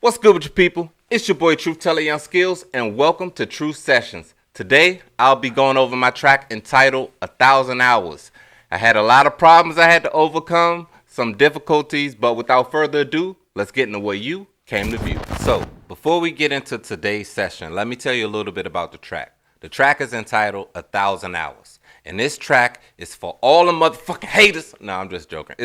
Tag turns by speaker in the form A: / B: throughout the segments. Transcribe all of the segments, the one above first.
A: What's good with you people? It's your boy Tella Young Skillz and welcome to True Sessions. Today I'll be going over my track entitled 1,000 Hours. I had a lot of problems I had to overcome, some difficulties, but without further ado, let's get into what you came to view. So, before we get into today's session, let me tell you a little bit about the track. The track is entitled 1,000 Hours. And this track is for all the motherfucking haters. No, I'm just joking.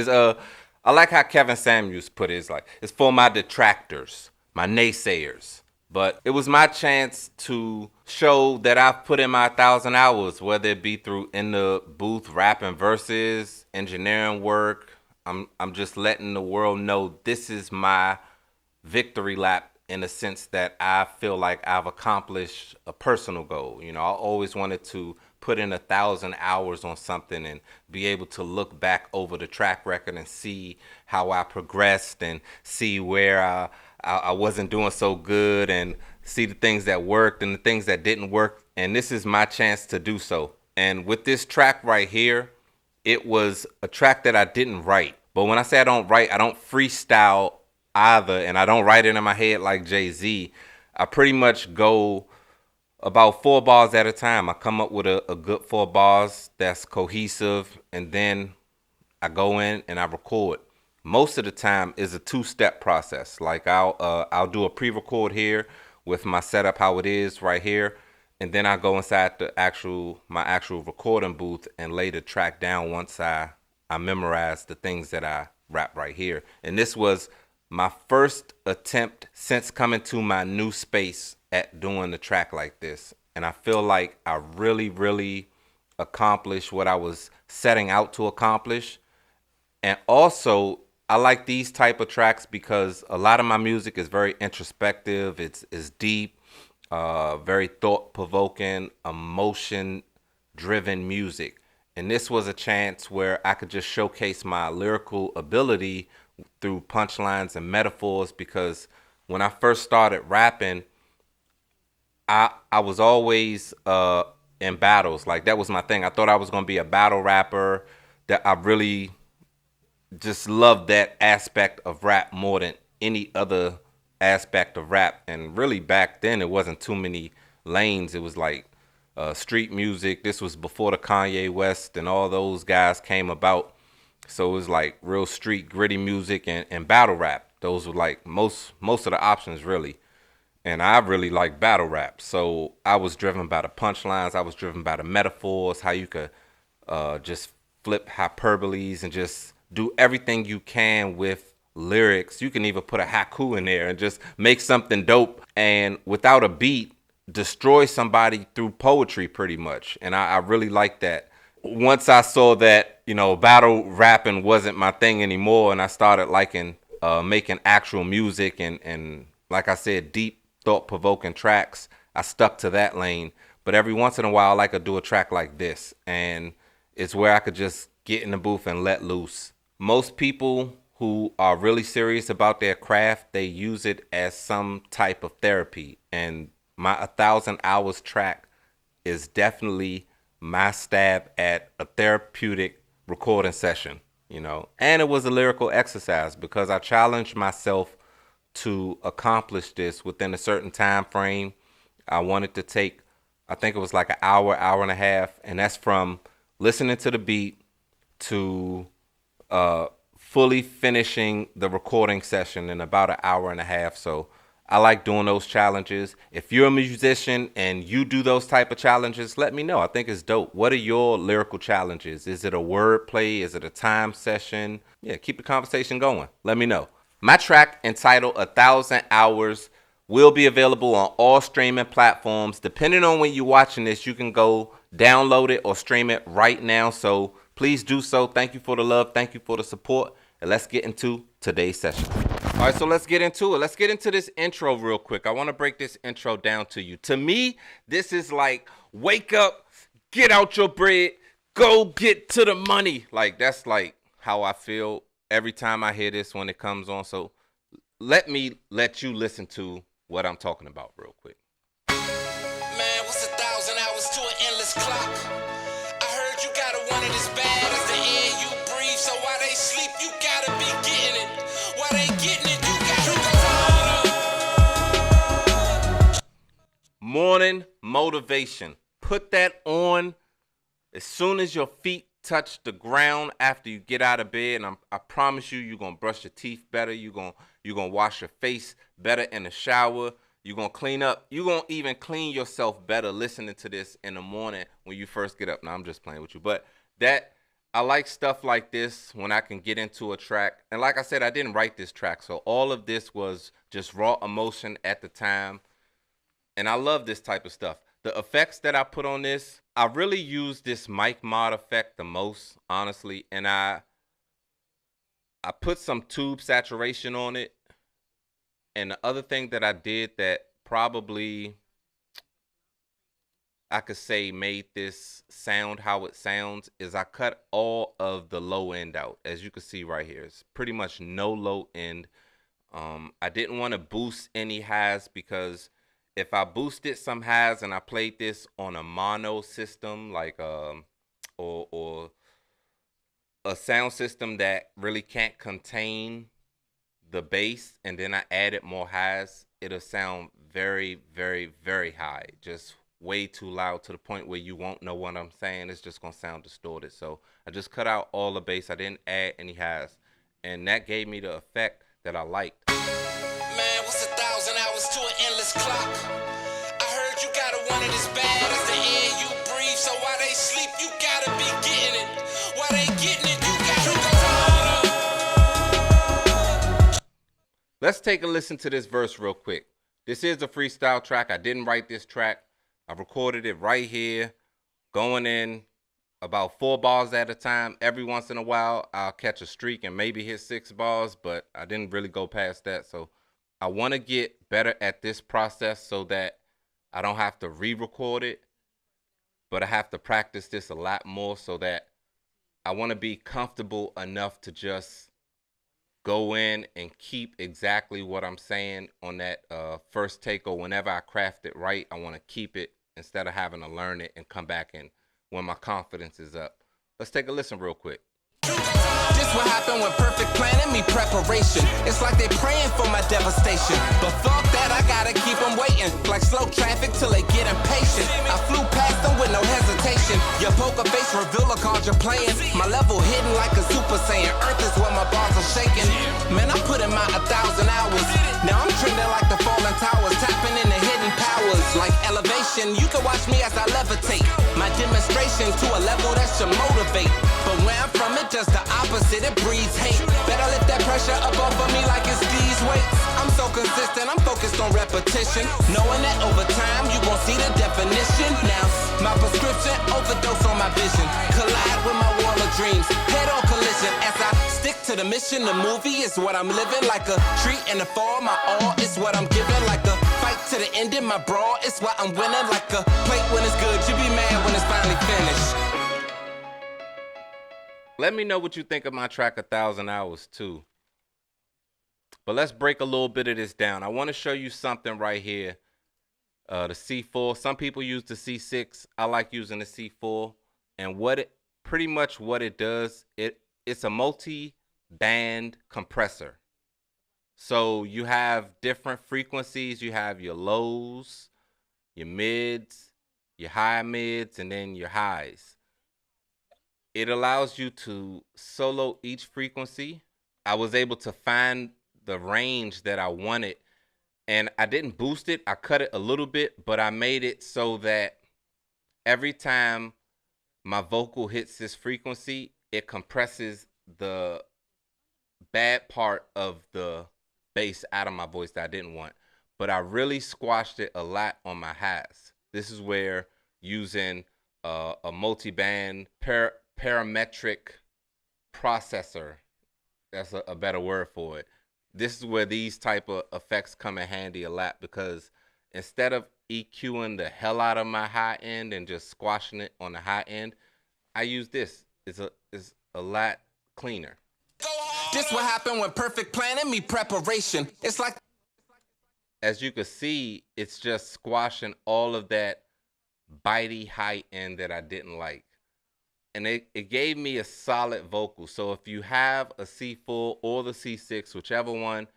A: I like how Kevin Samuels put it. It's for my detractors, my naysayers. But it was my chance to show that I've put in my 1,000 hours, whether it be through in the booth rapping verses, engineering work. I'm just letting the world know this is my victory lap in the sense that I feel like I've accomplished a personal goal. You know, I always wanted to put in 1,000 hours on something and be able to look back over the track record and see how I progressed and see where I wasn't doing so good and see the things that worked and the things that didn't work. And this is my chance to do so. And with this track right here, it was a track that I didn't write. But when I say I don't write, I don't freestyle either, and I don't write it in my head like Jay-Z. I pretty much go about 4 bars at a time. I come up with a good 4 bars that's cohesive, and then I go in and I record. Most of the time is a 2-step process. Like I'll do a pre-record here with my setup how it is right here, and then I go inside my actual recording booth and lay the track down once I memorize the things that I rap right here. And this was my first attempt since coming to my new space at doing the track like this. And I feel like I really accomplished what I was setting out to accomplish. And also, I like these type of tracks because a lot of my music is very introspective. It's deep, very thought-provoking, emotion-driven music. And this was a chance where I could just showcase my lyrical ability through punchlines and metaphors, because when I first started rapping, I was always in battles. Like, that was my thing. I thought I was going to be a battle rapper. That I really just loved that aspect of rap more than any other aspect of rap. And really back then it wasn't too many lanes. It was like street music. This was before the Kanye West and all those guys came about. So it was like real street gritty music and battle rap. Those were like most of the options really. And I really like battle rap. So I was driven by the punchlines. I was driven by the metaphors, how you could just flip hyperboles and just do everything you can with lyrics. You can even put a haiku in there and just make something dope. And without a beat, destroy somebody through poetry pretty much. And I really like that. Once I saw that, you know, battle rapping wasn't my thing anymore, and I started liking making actual music and like I said, deep thought-provoking tracks, I stuck to that lane. But every once in a while, I like to do a track like this, and it's where I could just get in the booth and let loose. Most people who are really serious about their craft, they use it as some type of therapy, and my 1,000 Hours track is definitely my stab at a therapeutic recording session, you know. And it was a lyrical exercise because I challenged myself to accomplish this within a certain time frame. I wanted to take, I think it was like an hour and a half, and that's from listening to the beat to fully finishing the recording session in about an hour and a half. So I like doing those challenges. If you're a musician and you do those type of challenges, let me know. I think it's dope. What are your lyrical challenges? Is it a word play? Is it a time session? Yeah, keep the conversation going. Let me know. My track entitled 1,000 Hours will be available on all streaming platforms. Depending on when you're watching this, you can go download it or stream it right now. So please do so. Thank you for the love. Thank you for the support. And let's get into today's session. All right, so let's get into it. Let's get into this intro real quick. I want to break this intro down to you. To me, this is like, wake up, get out your bread, go get to the money. Like, that's like how I feel every time I hear this when it comes on. So let me let you listen to what I'm talking about real quick.
B: Man, what's 1,000 hours to an endless clock? I heard you got it wanted as bad as the air you breathe. So while they sleep, you gotta be getting it. While they getting it, you gotta go harder.
A: Morning motivation. Put that on as soon as your feet touch the ground after you get out of bed, and I promise you, you're gonna brush your teeth better. You're gonna wash your face better in the shower. You're gonna clean up. You're gonna even clean yourself better listening to this in the morning when you first get up. Now I'm just playing with you, but I like stuff like this when I can get into a track. And like I said, I didn't write this track, so all of this was just raw emotion at the time. And I love this type of stuff. The effects that I put on this, I really use this mic mod effect the most, honestly. And I put some tube saturation on it. And the other thing that I did that probably I could say made this sound how it sounds is I cut all of the low end out. As you can see right here, it's pretty much no low end. I didn't want to boost any highs because if I boosted some highs and I played this on a mono system, like or a sound system that really can't contain the bass, and then I added more highs, it'll sound very, very, very high, just way too loud to the point where you won't know what I'm saying. It's just gonna sound distorted. So I just cut out all the bass. I didn't add any highs, and that gave me the effect that I liked.
B: Man, what's 1,000 hours to an endless clock? I heard you gotta want it as bad as the air you breathe. So while they sleep, you gotta be getting it. While they getting it, you gotta go.
A: Let's take a listen to this verse real quick. This is a freestyle track. I didn't write this track. I recorded it right here, going in about 4 bars at a time. Every once in a while, I'll catch a streak and maybe hit 6 bars, but I didn't really go past that. So I want to get better at this process so that I don't have to re-record it, but I have to practice this a lot more so that I want to be comfortable enough to just go in and keep exactly what I'm saying on that first take, or whenever I craft it right, I want to keep it instead of having to learn it and come back and when my confidence is up. Let's take a listen real quick.
B: This what happened when perfect planning me preparation. It's like they praying for my devastation. But fuck that, I gotta keep them waiting. Like slow traffic till they get impatient. I flew past them with no hesitation. Your poker face reveal a card you're playing. My level hidden like a super saiyan. Earth is where my bars are shaking. Man, I put in my 1,000 hours. Now I'm trending like the fallen towers. Tapping in the hidden powers. Like elevation, you can watch me as I levitate. My demonstration to a level that should motivate. But where I'm from, it just the opposite, it breeds hate. Better lift that pressure up off of me like it's these weights. I'm so consistent, I'm focused on repetition. Knowing that over time, you gon' see the definition. Now, my prescription, overdose on my vision. Collide with my wall of dreams, head on collision. As I stick to the mission, the movie is what I'm living. Like a treat in the fall, my all is what I'm giving. Like a fight to the end in my brawl, it's what I'm winning. Like a plate when it's good, you be mad when it's finally finished.
A: Let me know what you think of my track 1,000 Hours too. But let's break a little bit of this down. I want to show you something right here. The C4. Some people use the C6. I like using the C4. And pretty much what it does, it's a multi-band compressor. So you have different frequencies. You have your lows, your mids, your high mids, and then your highs. It allows you to solo each frequency. I was able to find the range that I wanted, and I didn't boost it. I cut it a little bit, but I made it so that every time my vocal hits this frequency, it compresses the bad part of the bass out of my voice that I didn't want. But I really squashed it a lot on my highs. This is where using a multi-band parametric processor, that's a better word for it. This is where these type of effects come in handy a lot, because instead of EQing the hell out of my high end and just squashing it on the high end, I use this. It's a lot cleaner.
B: This what happened when perfect planning me preparation. It's like,
A: as you can see, it's just squashing all of that bitey high end that I didn't like. And it gave me a solid vocal. So if you have a C4 or the C6, whichever one,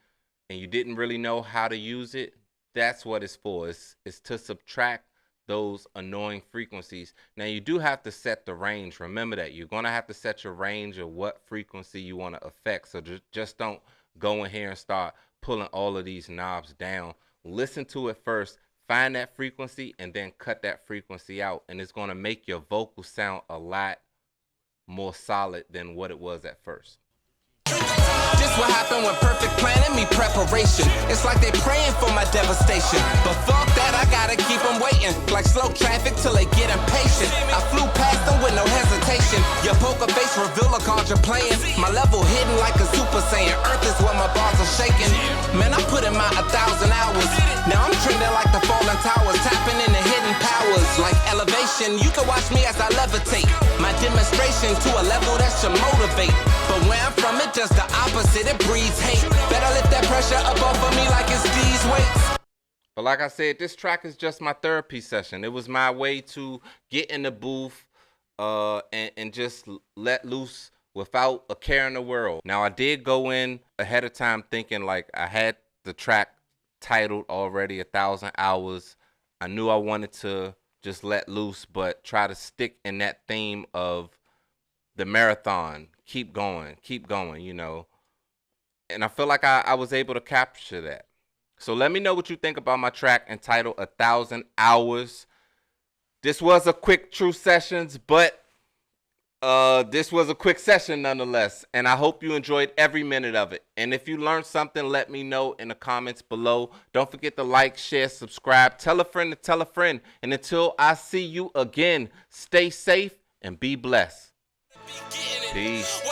A: and you didn't really know how to use it, That's what it's for. It's to subtract those annoying frequencies. Now you do have to set the range. Remember that you're gonna have to set your range of what frequency you want to affect. So just don't go in here and start pulling all of these knobs down. Listen to it first, find that frequency, and then cut that frequency out, and it's gonna make your vocal sound a lot more solid than what it was at first.
B: This what happened when perfect planning me preparation. It's like they praying for my devastation. But fuck that, I gotta keep them waiting. Like slow traffic till they get impatient. I flew past them with no hesitation. Your poker face reveal a card you're playing. My level hidden like a super saiyan. Earth is where my bars are shaking. Man, I put in my 1,000 hours. Now I'm trending like the fallen towers. Tapping into hidden powers like elevation. You can watch me as I levitate. My demonstration to a level that should motivate. But where I'm from, it just the opposite, it breeds hate. Better lift that pressure up off of me like it's these weights.
A: But like I said, this track is just my therapy session. It was my way to get in the booth and just let loose without a care in the world. Now, I did go in ahead of time thinking like I had the track titled already 1,000 hours. I knew I wanted to just let loose, but try to stick in that theme of the marathon. Keep going, you know. And I feel like I was able to capture that. So let me know what you think about my track entitled 1,000 Hours. This was a quick True Sessions, but this was a quick session nonetheless. And I hope you enjoyed every minute of it. And if you learned something, let me know in the comments below. Don't forget to like, share, subscribe. Tell a friend to tell a friend. And until I see you again, stay safe and be blessed. Peace.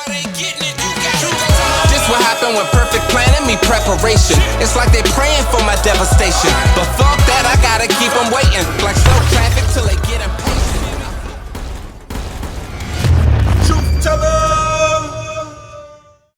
B: This what happened when perfect planning me preparation. It's like they praying for my devastation. But fuck